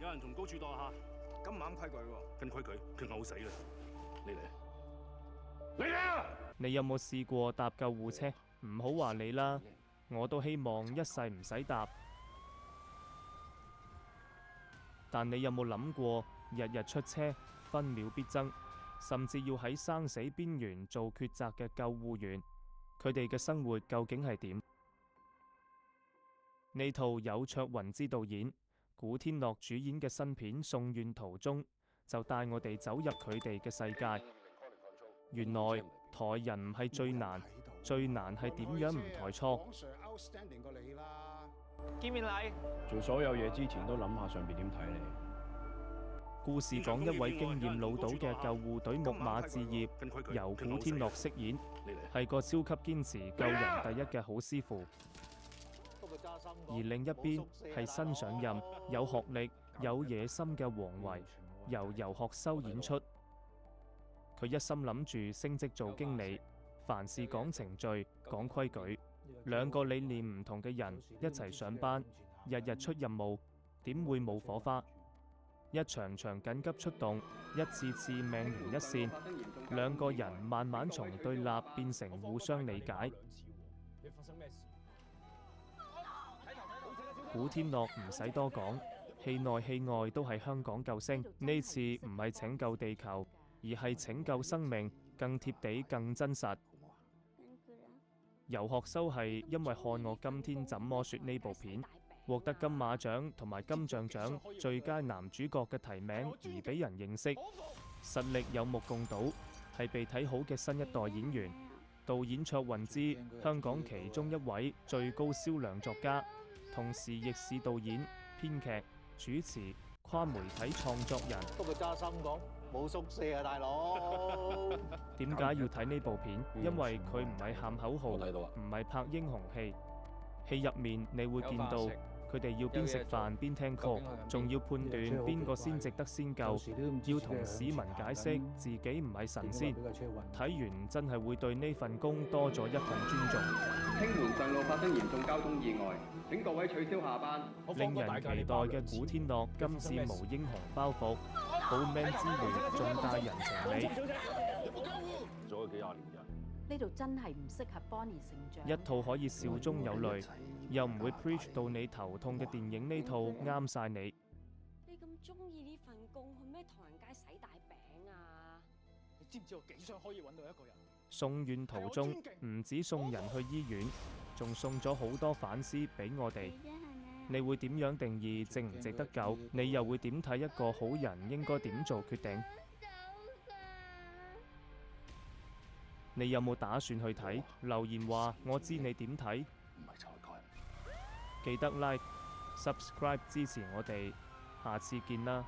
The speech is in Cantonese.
有人從高處墮下，咁唔啱規矩喎。跟規矩，佢嘔死啦！你嚟，你嚟啊！你有冇試過搭救護車？唔好話你啦，我都希望一世唔使搭。但你有冇諗過，日日出車，分秒必爭，甚至要喺生死邊緣做抉擇嘅救護員，佢哋嘅生活究竟係點？呢套有卓雲之導演、古天樂主演嘅新片《送院途中》，就帶我哋走入佢哋嘅世界。原來抬人唔係最難，最難係點樣唔抬錯。見面禮，做所有嘢之前都諗下上邊點睇你。故事講一位經驗老道嘅救護隊木馬志業，由古天樂飾演，係個超級堅持救人第一嘅好師傅。而另一邊係新上任、有學歷、有野心嘅王維，由游學修演出。佢一心諗住升職做經理，凡事講程序、講規矩。兩個理念唔同嘅人一齊上班，日日出任務，點會冇火花？一場場緊急出動，一次次命懸一線，兩個人慢慢從對立變成互相理解。古天樂唔使多講，戲內戲外都係香港救星。呢次唔係拯救地球，而係拯救生命，更貼地、更真實。游學修係因為看我今天怎麼說呢部片，獲得金馬獎同埋金像獎最佳男主角嘅提名而俾人認識，實力有目共睹，係被睇好嘅新一代演員。導演卓雲之，香港其中一位最高銷量作家，同時亦是導演、編劇、主持、跨媒體創作人。不過揸心講，冇宿舍啊，大佬。點解要睇呢部片？因為佢唔係喊口號，唔係拍英雄戲。戲入面你會見到佢哋要邊食飯邊聽曲，仲要判斷邊個先值得先救，要同市民解釋自己唔係神仙。睇完真係會對呢份工多咗一份尊重。興門上路發生嚴重交通意外，請各位取消下班。令人期待嘅古天樂今次無英雄包袱，好 man 之餘仲帶人情味。做咗幾廿年人，呢度真係唔適合 Bonnie 成長。一套可以笑中有淚，又唔會 preach 到你頭痛嘅電影，呢套啱晒你。你咁中意呢份工，去咩唐人街洗大餅啊？你知唔知我幾想可以揾到一個人？送院途中唔止送人去醫院，仲送咗好多反思俾我哋。你會點樣定義值唔值得救？你又會點睇一個好人應該點做決定？你有冇打算去睇？留言話我知你點睇。唔係就係佢。記得 like、subscribe 支持我哋，下次見啦！